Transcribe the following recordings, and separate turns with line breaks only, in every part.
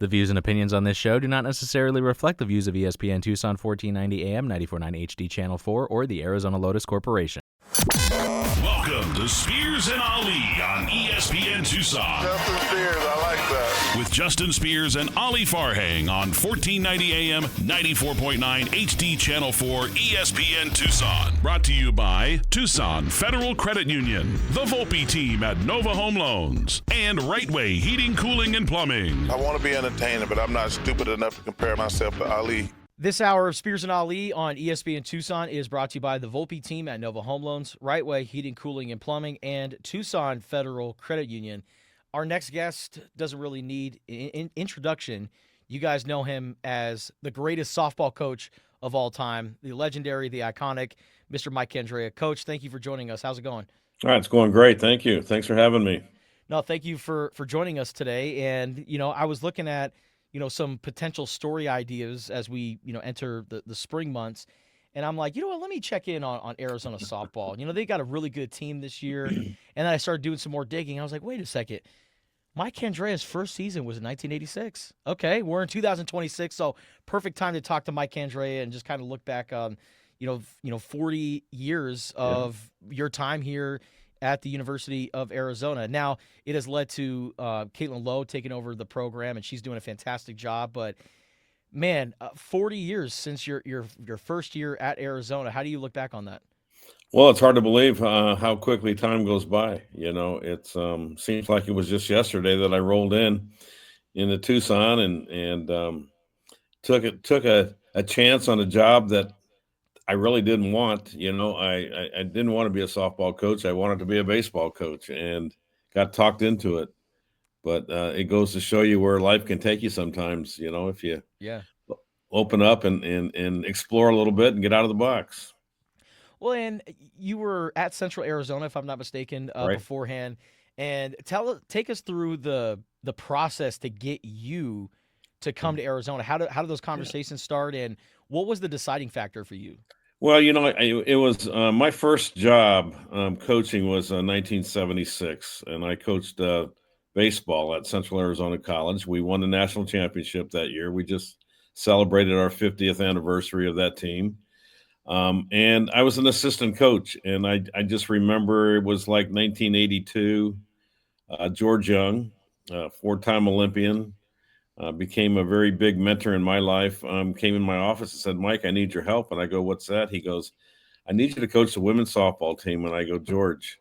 The views and opinions on this show do not necessarily reflect the views of ESPN Tucson 1490 AM, 94.9 HD Channel 4, or the Arizona Lotus Corporation.
Welcome to Spears and Ali on ESPN Tucson.
Justin Spears, I like that.
With Justin Spears and Ali Farhang on 1490 AM, 94.9 HD Channel 4, ESPN Tucson. Brought to you by Tucson Federal Credit Union, the Volpe team at Nova Home Loans, and Rightway Heating, Cooling, and Plumbing.
I want to be entertaining, but I'm not stupid enough to compare myself to Ali.
This hour of Spears and Ali on ESPN Tucson is brought to you by the Volpe team at Nova Home Loans, Rightway Heating, Cooling, and Plumbing, and Tucson Federal Credit Union. Our next guest doesn't really need an introduction. You guys know him as the greatest softball coach of all time, the legendary, the iconic Mr. Mike Candrea. Coach, thank you for joining us. How's it going?
All right, it's going great. Thank you. Thanks for having me.
No, thank you for joining us today. And, I was looking at some potential story ideas as we, enter the spring months. And I'm like, let me check in on Arizona softball. They got a really good team this year. And then I started doing some more digging. I was like, wait a second. Mike Candrea's first season was in 1986. Okay, we're in 2026, so perfect time to talk to Mike Candrea and just kind of look back on, 40 years of your time here at the University of Arizona. Now, it has led to Caitlin Lowe taking over the program, and she's doing a fantastic job. But, man, 40 years since your first year at Arizona. How do you look back on that?
Well, it's hard to believe how quickly time goes by. It seems like it was just yesterday that I rolled into Tucson and took a chance on a job that I really didn't want. I didn't want to be a softball coach. I wanted to be a baseball coach and got talked into it. But it goes to show you where life can take you sometimes, if you open up and explore a little bit and get out of the box.
Well, and you were at Central Arizona, if I'm not mistaken,
Right.
beforehand. And take us through the process to get you to come to Arizona. How did those conversations start, and what was the deciding factor for you?
Well, it was my first job coaching was 1976, and I coached baseball at Central Arizona College. We won the national championship that year. We just celebrated our 50th anniversary of that team. And I was an assistant coach, and I just remember it was like 1982. George Young, four-time Olympian, became a very big mentor in my life, came in my office and said, Mike, I need your help. And I go, what's that? He goes, I need you to coach the women's softball team. And I go, George,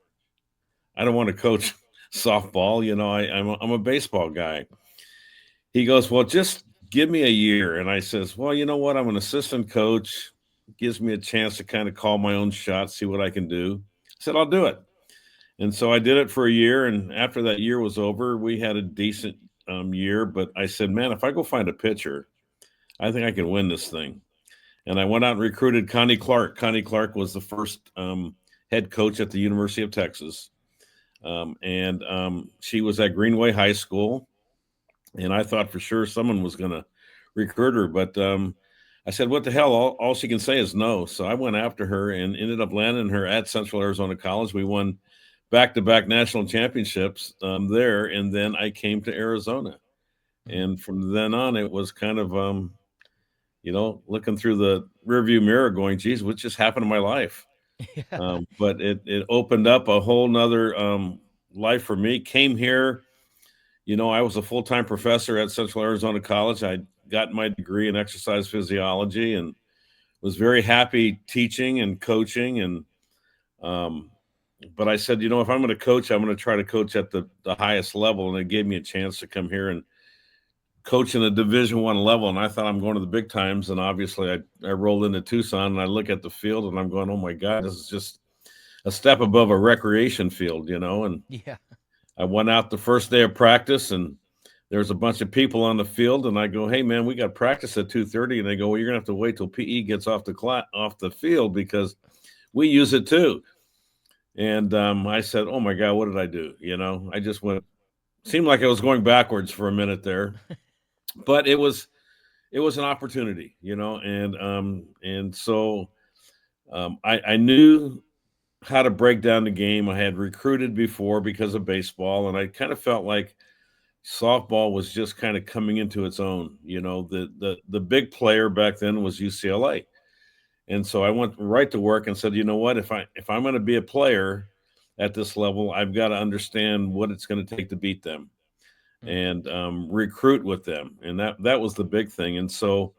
I don't want to coach softball. I'm a baseball guy. He goes, well, just give me a year. And I says, well, you know what? I'm an assistant coach. Gives me a chance to kind of call my own shot, see what I can do. I said, I'll do it. And so I did it for a year. And after that year was over, we had a decent year. But I said, man, if I go find a pitcher, I think I can win this thing. And I went out and recruited Connie Clark. Connie Clark was the first head coach at the University of Texas. And she was at Greenway High School. And I thought for sure someone was going to recruit her. But I said, what the hell? All she can say is no. So I went after her and ended up landing her at Central Arizona College. We won back-to-back national championships there, and then I came to Arizona. And from then on, it was kind of, looking through the rearview mirror going, geez, what just happened in my life? But it opened up a whole nother life for me. Came here, I was a full-time professor at Central Arizona College. I got my degree in exercise physiology and was very happy teaching and coaching. And but I said, if I'm going to coach, I'm going to try to coach at the highest level. And it gave me a chance to come here and coach in a Division I level. And I thought I'm going to the big times. And obviously I rolled into Tucson and I look at the field and I'm going, oh my God, this is just a step above a recreation field, and I went out the first day of practice and there's a bunch of people on the field, and I go, hey, man, we got practice at 2:30. And they go, well, you're going to have to wait till PE gets off the field because we use it too. And I said, oh, my God, what did I do? I just seemed like I was going backwards for a minute there. But it was an opportunity, and so I knew how to break down the game. I had recruited before because of baseball, and I kind of felt like softball was just kind of coming into its own. The big player back then was UCLA. And so I went right to work and said, you know what, if I'm going to be a player at this level, I've got to understand what it's going to take to beat them and recruit with them. And that was the big thing. And so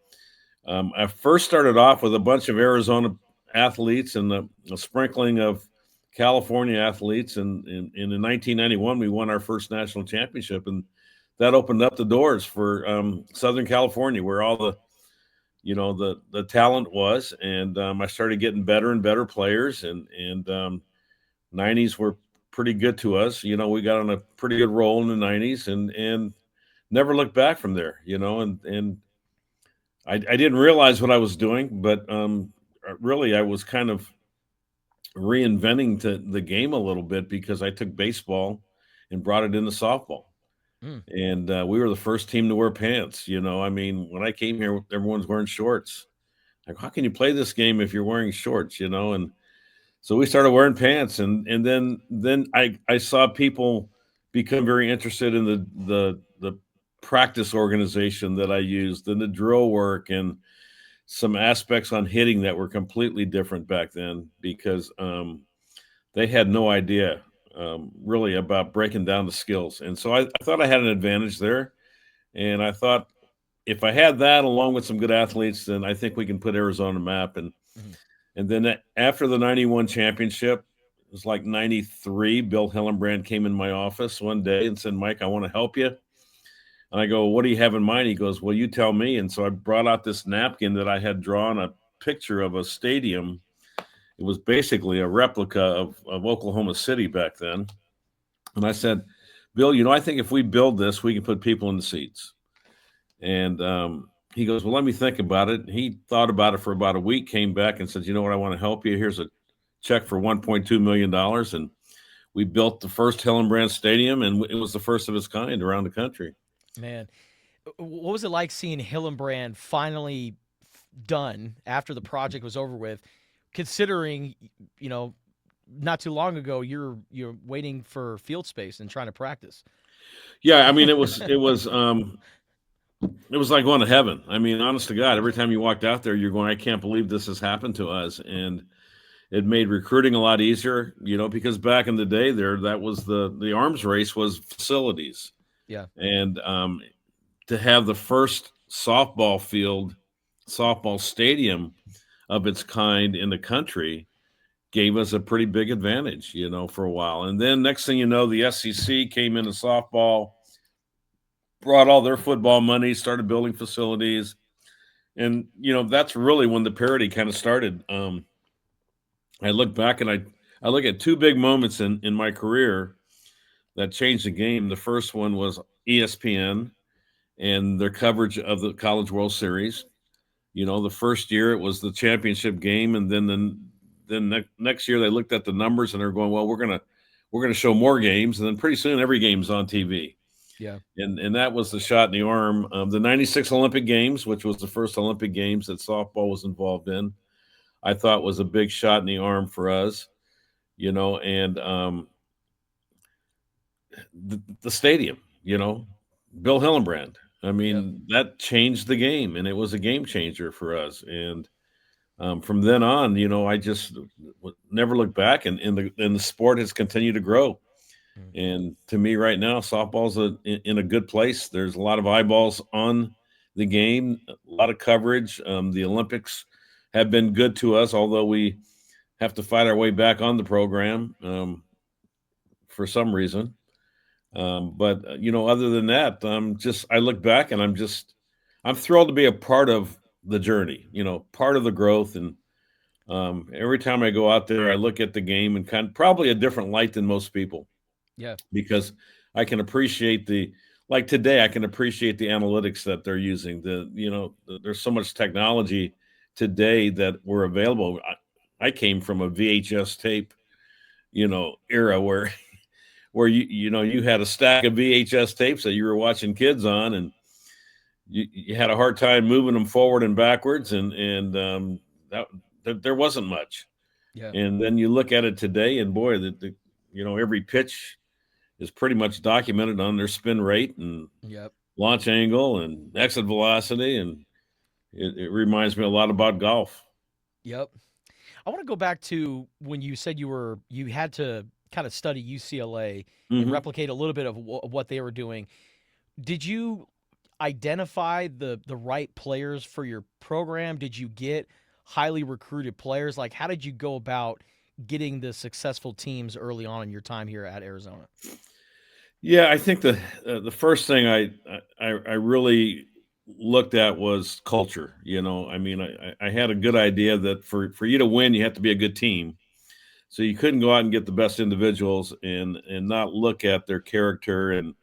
I first started off with a bunch of Arizona athletes and a sprinkling of California athletes. And in 1991, we won our first national championship. And that opened up the doors for Southern California, where all the talent was. And I started getting better and better players. And 90s were pretty good to us. We got on a pretty good roll in the 90s and never looked back from there, and I didn't realize what I was doing, but really I was kind of reinventing the game a little bit, because I took baseball and brought it into softball. And we were the first team to wear pants. I mean, when I came here, everyone's wearing shorts. Like, how can you play this game if you're wearing shorts, And so we started wearing pants, and then I saw people become very interested in the practice organization that I used, and the drill work, and some aspects on hitting that were completely different back then, because they had no idea really about breaking down the skills. And so I thought I had an advantage there. And I thought, if I had that along with some good athletes, then I think we can put Arizona on the map. And then after the 91 championship, it was like 93, Bill Hillenbrand came in my office one day and said, Mike, I want to help you. And I go, what do you have in mind? He goes, well, you tell me. And so I brought out this napkin that I had drawn a picture of a stadium. It was basically a replica of Oklahoma City back then. And I said, Bill, I think if we build this, we can put people in the seats. And he goes, well, let me think about it. He thought about it for about a week, came back and said, you know what, I want to help you. Here's a check for $1.2 million. And we built the first Hillenbrand Stadium, and it was the first of its kind around the country.
Man, what was it like seeing Hillenbrand finally done after the project was over with, considering, not too long ago you're waiting for field space and trying to practice?
Yeah, I mean, it was like going to heaven. I mean, honest to God, every time you walked out there, you're going, I can't believe this has happened to us. And it made recruiting a lot easier, because back in the day that was the arms race was facilities.
Yeah.
And to have the first softball stadium of its kind in the country gave us a pretty big advantage, for a while. And then next thing you know, the SEC came into softball, brought all their football money, started building facilities. And, that's really when the parity kind of started. I look back and I look at two big moments in my career that changed the game. The first one was ESPN and their coverage of the College World Series. The first year it was the championship game, and then next year they looked at the numbers and they're going, well, we're gonna show more games, and then pretty soon every game's on TV.
Yeah.
And that was the shot in the arm. The 96 Olympic Games, which was the first Olympic Games that softball was involved in, I thought was a big shot in the arm for us, and the stadium, Bill Hillenbrand. I mean, that changed the game, and it was a game changer for us. And from then on, I just never looked back, and the sport has continued to grow. And to me right now, softball's in a good place. There's a lot of eyeballs on the game, a lot of coverage. The Olympics have been good to us, although we have to fight our way back on the program for some reason. But other than that, I look back and I'm thrilled to be a part of the journey, part of the growth. And every time I go out there, I look at the game in probably a different light than most people.
Yeah.
Because I can appreciate like today, I can appreciate the analytics that they're using. There's so much technology today that were available. I came from a VHS tape, era where you had a stack of VHS tapes that you were watching kids on, and you had a hard time moving them forward and backwards, and that there wasn't much.
Yeah.
And then you look at it today, and boy, every pitch is pretty much documented on their spin rate and
Yep.
launch angle and exit velocity, and it reminds me a lot about golf.
Yep. I want to go back to when you said you had to kind of study UCLA and
Hmm.
replicate a little bit of what they were doing. Did you identify the right players for your program? Did you get highly recruited players? Like, how did you go about getting the successful teams early on in your time here at Arizona?
Yeah, I think the first thing I really looked at was culture. I mean, I had a good idea that for you to win, you have to be a good team. So you couldn't go out and get the best individuals and not look at their character and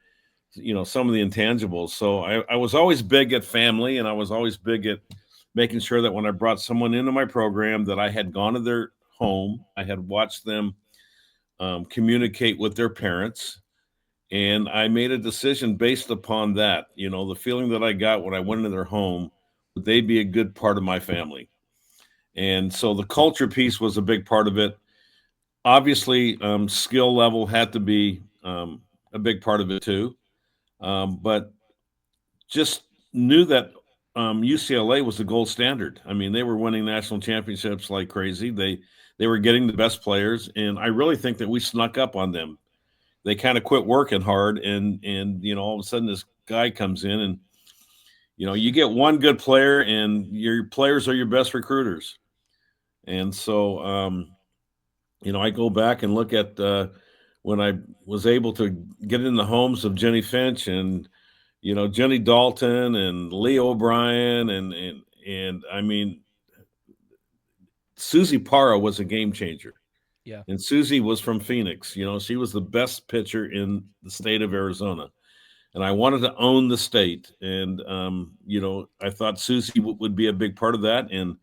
some of the intangibles. So I was always big at family, and I was always big at making sure that when I brought someone into my program, that I had gone to their home, I had watched them communicate with their parents, and I made a decision based upon that. The feeling that I got when I went into their home, would they be a good part of my family? And so the culture piece was a big part of it. Obviously, skill level had to be a big part of it too. But just knew that UCLA was the gold standard. I mean, they were winning national championships like crazy. They were getting the best players, and I really think that we snuck up on them. They kind of quit working hard, and all of a sudden this guy comes in, and you get one good player, and your players are your best recruiters. And so I go back and look at when I was able to get in the homes of Jenny Finch and Jenny Dalton and Lee O'Brien, and I mean, Susie Parra was a game changer.
Yeah.
And Susie was from Phoenix. She was the best pitcher in the state of Arizona. And I wanted to own the state. And, I thought Susie would be a big part of that, and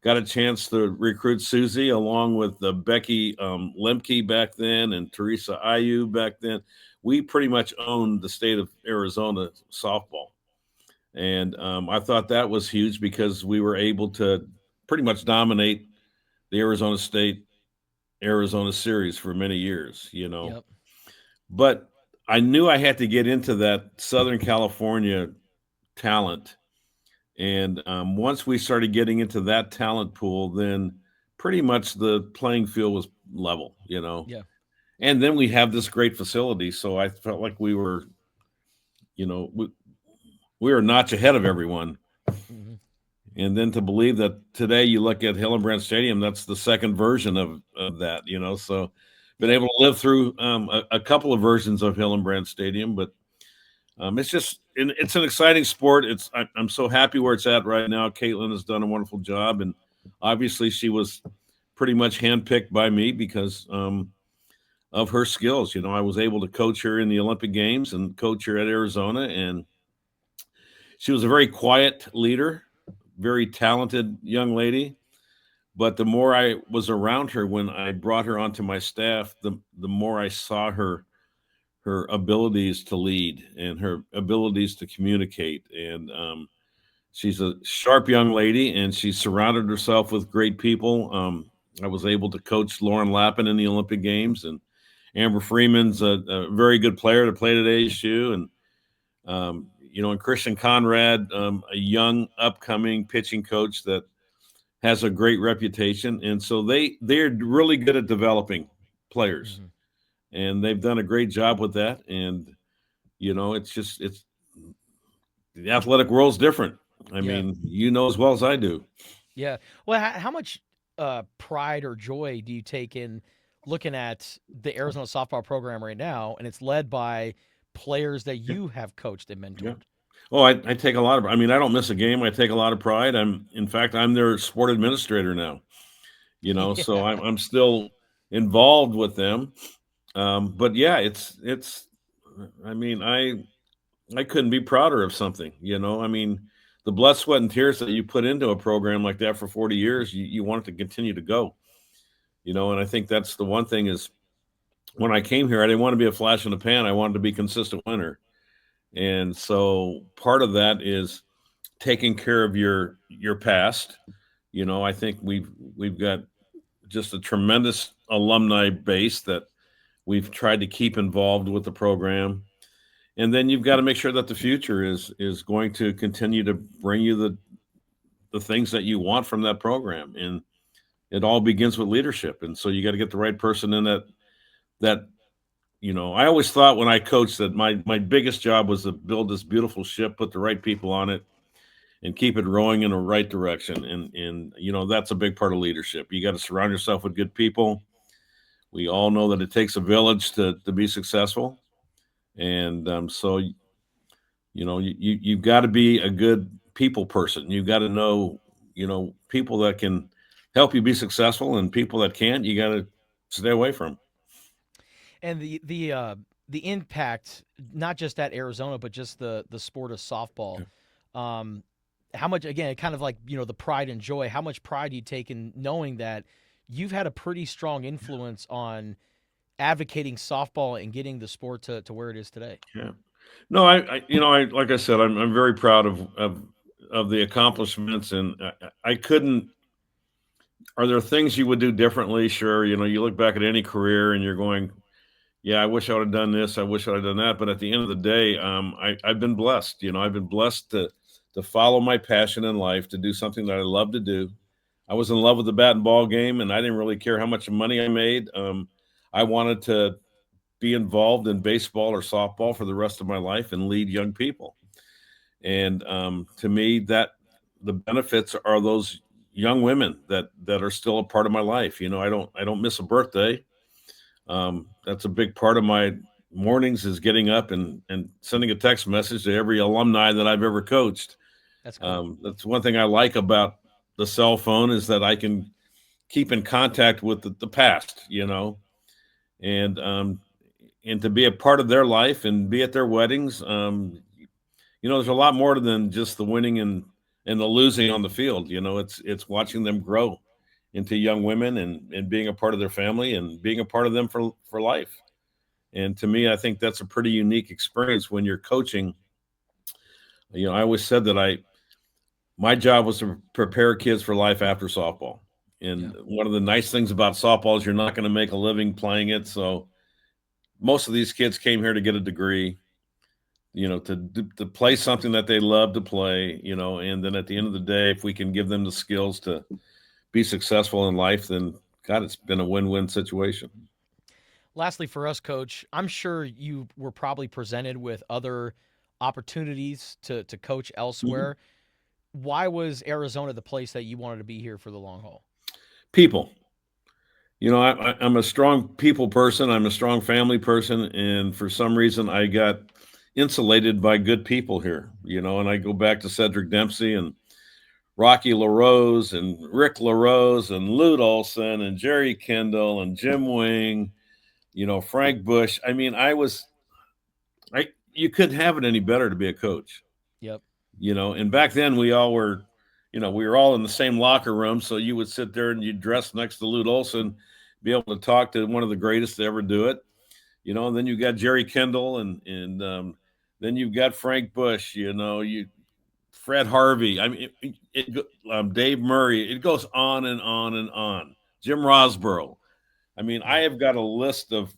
got a chance to recruit Susie along with Becky Lemke back then and Teresa Ayu back then. We pretty much owned the state of Arizona softball. And I thought that was huge because we were able to pretty much dominate the Arizona series for many years.
Yep.
But I knew I had to get into that Southern California talent. And once we started getting into that talent pool, then pretty much the playing field was level.
Yeah.
And then we have this great facility. So I felt like we were a notch ahead of everyone.
Hmm.
And then to believe that today you look at Hillenbrand Stadium, that's the second version of that. So been
Yep.
able to live through a couple of versions of Hillenbrand Stadium, but it's an exciting sport. I'm so happy where it's at right now. Caitlin has done a wonderful job, and obviously she was pretty much handpicked by me because of her skills. I was able to coach her in the Olympic Games and coach her at Arizona, and she was a very quiet leader, very talented young lady. But the more I was around her when I brought her onto my staff, the more I saw her abilities to lead and her abilities to communicate. And she's a sharp young lady, and she surrounded herself with great people. I was able to coach Lauren Lappin in the Olympic Games, and Amber Freeman's a very good player to play at ASU. And and Christian Conrad, a young upcoming pitching coach that has a great reputation. And so they're really good at developing players,
Hmm.
and they've done a great job with that. And it's the athletic world's different. I
Yeah.
mean, as well as I do.
Yeah. Well, how much pride or joy do you take in looking at the Arizona softball program right now, and it's led by players that
Yeah.
you have coached and
Yeah.
mentored?
Oh, I take a lot of. I mean, I don't miss a game. I take a lot of pride. In fact, I'm their sport administrator now. So
Yeah.
I'm still involved with them. But yeah, it's. I mean, I couldn't be prouder of something. I mean, the blood, sweat, and tears that you put into a program like that for 40 years, you want it to continue to go. And I think that's the one thing is when I came here, I didn't want to be a flash in the pan. I wanted to be a consistent winner. And so part of that is taking care of your past. I think we've got just a tremendous alumni base that We've tried to keep involved with the program. And then you've got to make sure that the future is going to continue to bring you the things that you want from that program. And it all begins with leadership. And so you got to get the right person in that I always thought when I coached that my biggest job was to build this beautiful ship, put the right people on it, and keep it rowing in the right direction. And that's a big part of leadership. You got to surround yourself with good people. We all know that it takes a village to be successful. And so you've got to be a good people person. You've got to know people that can help you be successful, and people that can't, you got to stay away from.
And the impact, not just at Arizona, but just the sport of softball. How much, again, kind of like, the pride and joy, how much pride you take in knowing that you've had a pretty strong influence on advocating softball and getting the sport to where it is today.
Yeah. No, I like I said, I'm very proud of the accomplishments, and I couldn't. Are there things you would do differently? Sure. You look back at any career and you're going, yeah, I wish I would have done this. I wish I would have done that. But at the end of the day, I've been blessed. I've been blessed to follow my passion in life, to do something that I love to do. I was in love with the bat and ball game, and I didn't really care how much money I made. I wanted to be involved in baseball or softball for the rest of my life and lead young people. And to me, that the benefits are those young women that are still a part of my life. I don't miss a birthday. That's a big part of my mornings, is getting up and sending a text message to every alumni that I've ever coached.
That's cool.
That's one thing I like about the cell phone, is that I can keep in contact with the past, and to be a part of their life and be at their weddings. There's a lot more than just the winning and the losing on the field. It's watching them grow into young women and being a part of their family and being a part of them for life. And to me, I think that's a pretty unique experience when you're coaching. I always said that my job was to prepare kids for life after softball. And one of the nice things about softball is you're not going to make a living playing it. So most of these kids came here to get a degree, to play something that they love to play, and then at the end of the day, if we can give them the skills to be successful in life, then God, it's been a win-win situation.
Lastly, for us, Coach, I'm sure you were probably presented with other opportunities to coach elsewhere. Mm-hmm. Why was Arizona the place that you wanted to be here for the long haul?
People. I'm a strong people person. I'm a strong family person. And for some reason, I got insulated by good people here, and I go back to Cedric Dempsey and Rocky LaRose and Rick LaRose and Lute Olson and Jerry Kendall and Jim Wing, Frank Bush. I mean, you couldn't have it any better to be a coach.
Yep.
And back then we all were, we were all in the same locker room. So you would sit there and you'd dress next to Lute Olson, be able to talk to one of the greatest to ever do it, and then you got Jerry Kendall and then you've got Frank Bush, Fred Harvey. I mean, Dave Murray. It goes on and on and on. Jim Rosborough. I mean, I have got a list of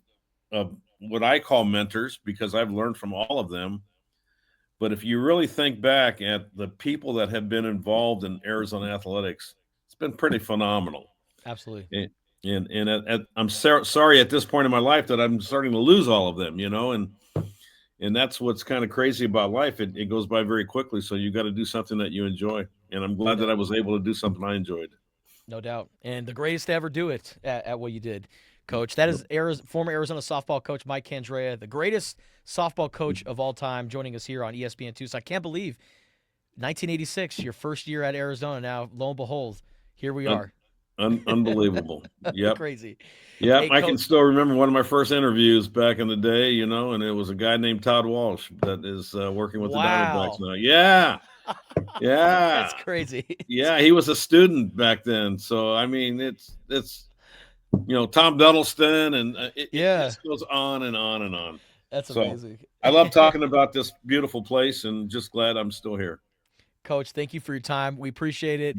what I call mentors, because I've learned from all of them. But if you really think back at the people that have been involved in Arizona athletics, it's been pretty phenomenal.
Absolutely.
And I'm sorry at this point in my life that I'm starting to lose all of them, and that's what's kind of crazy about life. It goes by very quickly. So you got to do something that you enjoy. And I'm glad that I was able to do something I enjoyed.
No doubt. And the greatest to ever do it at what you did, Coach. That is former Arizona softball coach Mike Candrea, the greatest softball coach of all time, joining us here on ESPN Tucson. I can't believe 1986, your first year at Arizona. Now, lo and behold, here we are.
Unbelievable. Yep.
Crazy.
Yeah,
hey,
I can still remember one of my first interviews back in the day, and it was a guy named Todd Walsh that is working with the Diamondbacks now. Yeah. Yeah.
That's crazy.
Yeah, he was a student back then. So, I mean, it's Tom Duddleston, and it just goes on and on and on.
That's amazing.
I love talking about this beautiful place, and just glad I'm still here.
Coach, thank you for your time. We appreciate it.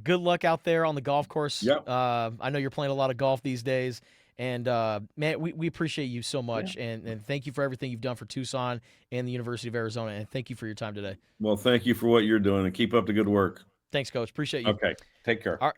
Good luck out there on the golf course.
Yep.
I know you're playing a lot of golf these days, And man, we appreciate you so much, and thank you for everything you've done for Tucson and the University of Arizona, and thank you for your time today.
Well, thank you for what you're doing, and keep up the good work.
Thanks, Coach. Appreciate you.
Okay, take care.
All right.